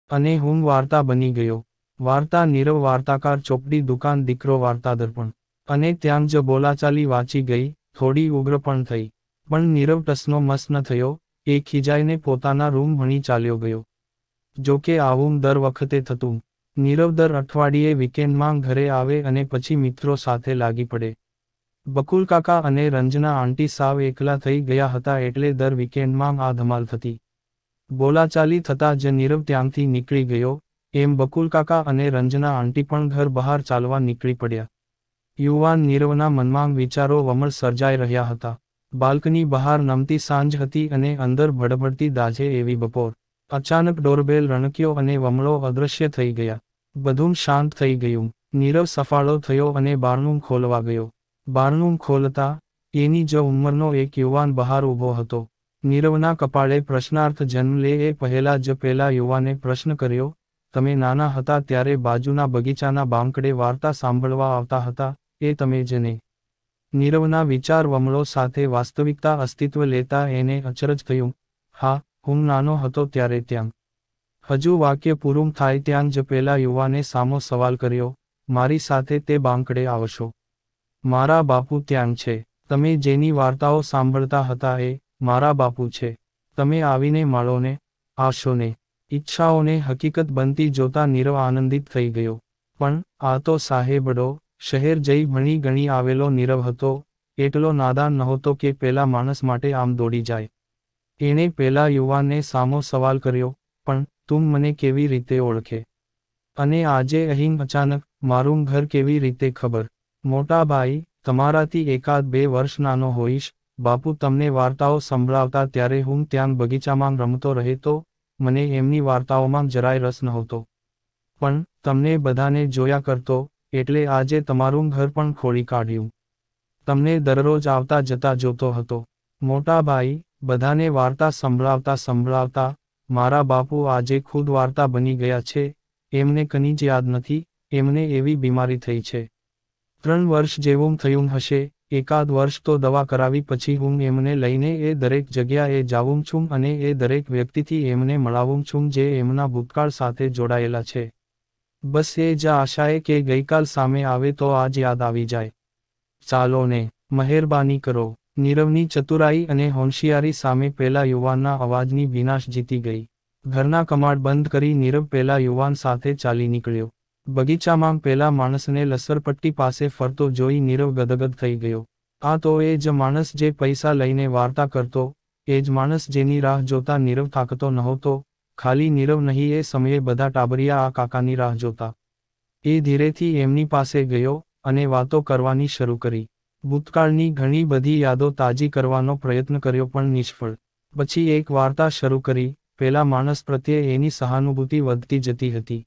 અને હું વાર્તા બની ગયો. વાર્તા નીરવ વાર્તાકાર ચોપડી દુકાન દીકરો વાર્તા દર્પણ. અને ત્યાં જ બોલાચાલી વાંચી ગઈ, થોડી ઉગ્ર પણ થઈ. પણ નીરવ ટસનો મસ ન થયો, એ ખીજાઈને પોતાના રૂમ ભણી ચાલ્યો ગયો. જોકે આવું દર વખતે થતું. નીરવ દર અઠવાડિયે વીકેન્ડમાં ઘરે આવે અને પછી મિત્રો સાથે લાગી પડે. બકુલ કાકા અને રંજના આંટી સાવ એકલા થઈ ગયા હતા એટલે દર વીકેન્ડમાં આ ધમાલ થતી. બોલાચાલી થતાં જ નીરવ ત્યાંથી નીકળી ગયો, એમ બકુલ કાકા અને રંજના આંટી પણ ઘર બહાર ચાલવા નીકળી પડ્યા. યુવાન નીરવના મનમાં વિચારો વમળ સર્જાઈ રહ્યા હતા. બાલ્કની બહાર નમતી સાંજ હતી અને અંદર ભડભડતી દાઝે એવી બપોર. અચાનક ડોરબેલ રણક્યો અને વમળો અદૃશ્ય થઈ ગયા. બધું શાંત થઈ ગયું. નીરવ સફાળો થયો અને બારણું ખોલવા ગયો. બારણું ખોલતા, એની જ ઉંમરનો એક યુવાન બહાર ઊભો હતો. નીરવના કપાળે પ્રશ્નાર્થ જન્મ લે એ પહેલા જ પેલા યુવાને પ્રશ્ન કર્યો, તમે નાના હતા ત્યારે બાજુના બગીચાના બાંકડે વાર્તા સાંભળવા આવતા હતા, એ તમે જ ને? નીરવના વિચાર વમળો સાથે વાસ્તવિકતા અસ્તિત્વ લેતા એને અચરજ થયું, હા, હું નાનો હતો ત્યારે ત્યાં. હજુ વાક્ય પૂરું થાય ત્યાં જ પેલા યુવાને સામો સવાલ કર્યો, મારી સાથે તે બાંકડે આવશો? મારા બાપુ ત્યાં છે. તમે જેની વાર્તાઓ સાંભળતા હતા એ, મારા બાપુ છે. તમે આવીને મળો ને, આવશો ને? ઈચ્છાઓને હકીકત બનતી જોતા નીરવ આનંદિત થઈ ગયો. પણ, આ તો સાહેબડો, શહેર જઈ ભણી ગણી આવેલો નીરવ હતો, એટલો નાદાન નહોતો કે પેલા માણસ માટે આમ દોડી જાય. એણે પેલા યુવાનને સામો સવાલ કર્યો, પણ, તું મને કેવી રીતે ઓળખે? અને આજે અહીં અચાનક, મારું ઘર કેવી રીતે ખબર? મોટા ભાઈ, તમારાથી એકાદ 2 વર્ષ નાનો હોઈશ, બાપુ તમને વાર્તાઓ સંભળાવતા ત્યારે હું ત્યાં બગીચામાં રમતો રહેતો, મને એમની વાર્તાઓમાં જરાય રસ નહોતો. પણ, તમને બધાને જોયા કરતો, એટલે આજે તમારું ઘર પણ ખોળી કાઢ્યું. તમને દરરોજ આવતા જતા જોતો હતો. મોટા ભાઈ, બધાને વાર્તા સંભળાવતા મારા બાપુ આજે ખુદ વાર્તા બની ગયા છે, એમને કંઈ જ યાદ નથી, એમને એવી બીમારી થઈ છે. 3 વર્ષ જેવું થયું હશે, એકાદ વર્ષ તો દવા કરાવી પછી હું એમને લઈને એ દરેક જગ્યાએ જાઉં છું અને એ દરેક વ્યક્તિથી એમને મળાવું છું જે એમના ભૂતકાળ સાથે જોડાયેલા છે. બસ એ જ આશાએ કે ગઈકાલ સામે આવે તો આજ યાદ આવી જાય. ચાલો ને, મહેરબાની કરો. નીરવની ચતુરાઈ અને હોંશિયારી સામે પેલા યુવાનના અવાજની ભીનાશ જીતી ગઈ. ઘરના કમાડ બંધ કરી નીરવ પેલા યુવાન સાથે ચાલી નીકળ્યો. બગીચામાં પેલા માણસને લસરપટ્ટી પાસે ફરતો જોઈ નીરવ ગદગદ થઈ ગયો. આ તો એ જ માણસ જે પૈસા લઈને વાર્તા કરતો, એ જ માણસ જેની રાહ જોતા નીરવ થાકતો નહોતો. ખાલી નીરવ નહીં, એ સમયે બધા ટાબરિયા આ કાકાની રાહ જોતા. એ ધીરેથી એમની પાસે ગયો, અને વાતો કરવાની શરૂ કરી. ભૂતકાળની ઘણી બધી યાદો તાજી કરવાનો પ્રયત્ન કર્યો પણ નિષ્ફળ. પછી એક વાર્તા શરૂ કરી. પેલા માણસ પ્રત્યે એની સહાનુભૂતિ વધતી જતી હતી.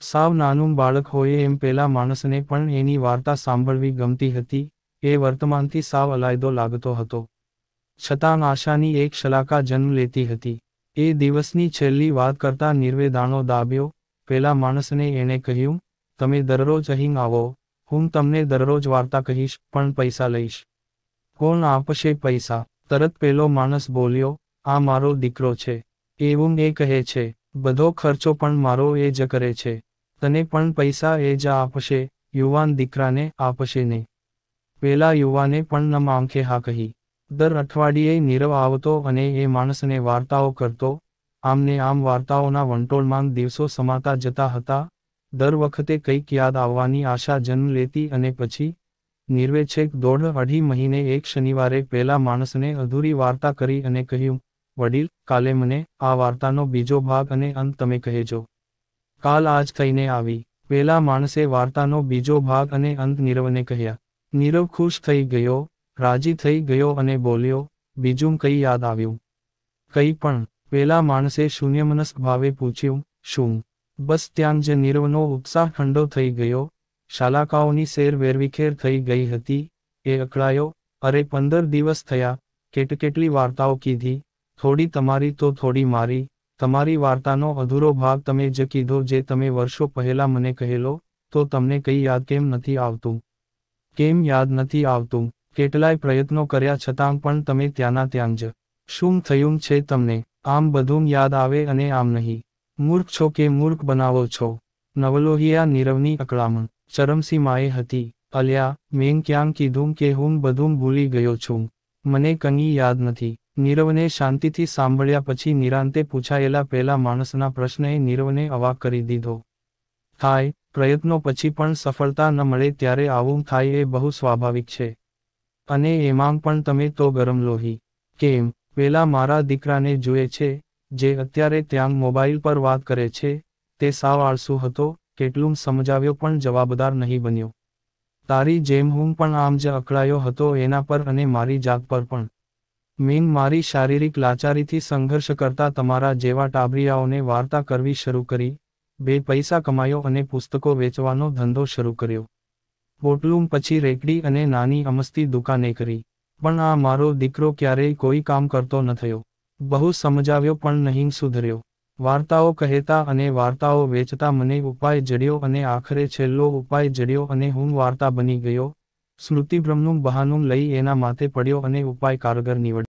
સાવ નાનું બાળક હોય એમ પેલા માણસને પણ એની વાર્તા સાંભળવી ગમતી હતી, એ વર્તમાનથી સાવ અલાયદો લાગતો હતો. છતાં આશાની એક શલાકા જન્મ લેતી હતી. એ દિવસની છેલ્લી વાત કરતા નીરવે દાણો દાબ્યો. પેલા માણસને એણે કહ્યું, તમે દરરોજ અહીં આવો, હું તમને દરરોજ વાર્તા કહીશ, પણ પૈસા લઈશ. કોણ આપશે પૈસા? તરત પેલો માણસ બોલ્યો, આ મારો દીકરો છે. એવું એ કહે છે, બધો ખર્ચો પણ મારો એ જ કરે છે. તને પણ પૈસા એ જ આપશે, યુવાન દીકરાને આપશે ને? પેલા યુવાને પણ નમ આંખે હા કહી. દર અઠવાડિયે નીરવ આવતો અને એ માણસને વાર્તાઓ કરતો. આમને આમ વાર્તાઓના વંટોળમાં દિવસો સમાતા જતા હતા. દર વખતે કંઈક યાદ આવવાની આશા જન્મ લેતી અને પછી, નીરવે છેક 1.5 મહિને એક શનિવારે પેલા માણસને અધૂરી વાર્તા કરી અને કહ્યું, વડીલ, કાલે મને આ વાર્તાનો બીજો ભાગ અને અંત તમે કહેજો. કાલ આજ થઈને આવી. પેલા માણસે વાર્તાનો બીજો ભાગ અને અંત નીરવને કહ્યા. નીરવ ખુશ થઈ ગયો, રાજી થઈ ગયો અને બોલ્યો, બીજું કંઈ યાદ આવ્યું? કંઈ પણ? પેલા માણસે શૂન્યમનસ્ક ભાવે પૂછ્યું, શું? બસ ત્યાં જ નીરવનો ઉત્સાહ ઠંડો થઈ ગયો. શાલાકાઓની સેર વેરવિખેર થઈ ગઈ હતી. એ અકળાયો, અરે 15 દિવસ થયા, કેટલી વાર્તાઓ કીધી, થોડી તમારી તો થોડી મારી. તમારી વાર્તાનો અધૂરો ભાગ તમે જ કીધો જે તમે વર્ષો પહેલા મને કહેલો, તો તમને કંઈ યાદ કેમ નથી આવતું? કેમ યાદ નથી આવતું? કેટલાય પ્રયત્નો કર્યા છતાં પણ તમે ત્યાંના ત્યાં જ. શું થયું છે તમને? આમ બધું યાદ આવે અને આમ નહીં. મૂર્ખ છો કે મૂર્ખ બનાવો છો? નવલોહિયા નીરવની અકળામણ ચરમસીમાએ હતી. અલ્યા, મેં ક્યાં કીધું કે હું બધું ભૂલી ગયો છું, મને કંઈ યાદ નથી. નીરવને શાંતિથી સાંભળ્યા પછી નિરાંતે પૂછાયેલા પેલા માણસના પ્રશ્નએ નીરવને અવાક કરી દીધો. થાય, પ્રયત્નો પછી પણ સફળતા ન મળે ત્યારે આવું થાય એ બહુ સ્વાભાવિક છે. અને એમાં પણ તમે તો ગરમ લોહી. કેમ, પેલા મારા દીકરાને જુએ છે, જે અત્યારે ત્યાં મોબાઈલ પર વાત કરે છે, તે સાવ આળસુ હતો, કેટલું સમજાવ્યો પણ જવાબદાર નહીં બન્યો. તારી જેમ હું પણ આમ જ અકળાયો હતો એના પર અને મારી જાત પર પણ. મેં મારી શારીરિક લાચારીથી સંઘર્ષ કરતા તમારા જેવા ટાબરિયાઓને વાર્તા કરવી શરૂ કરી, 2 પૈસા કમાયો અને પુસ્તકો વેચવાનો ધંધો શરૂ કર્યો. પોટલું પછી રેકડી અને નાની અમસ્તી દુકાને કરી. પણ આ મારો દીકરો ક્યારેય કોઈ કામ કરતો ન થયો. બહુ સમજાવ્યો પણ નહીં સુધર્યો. વાર્તાઓ કહેતા અને વાર્તાઓ વેચતા મને ઉપાય જડ્યો અને આખરે છેલ્લો ઉપાય જડ્યો અને હું વાર્તા બની ગયો. સ્મૃતિભ્રમનું બહાનું લઈ એના માથે પડ્યો અને ઉપાય કારગર નીવડ્યો.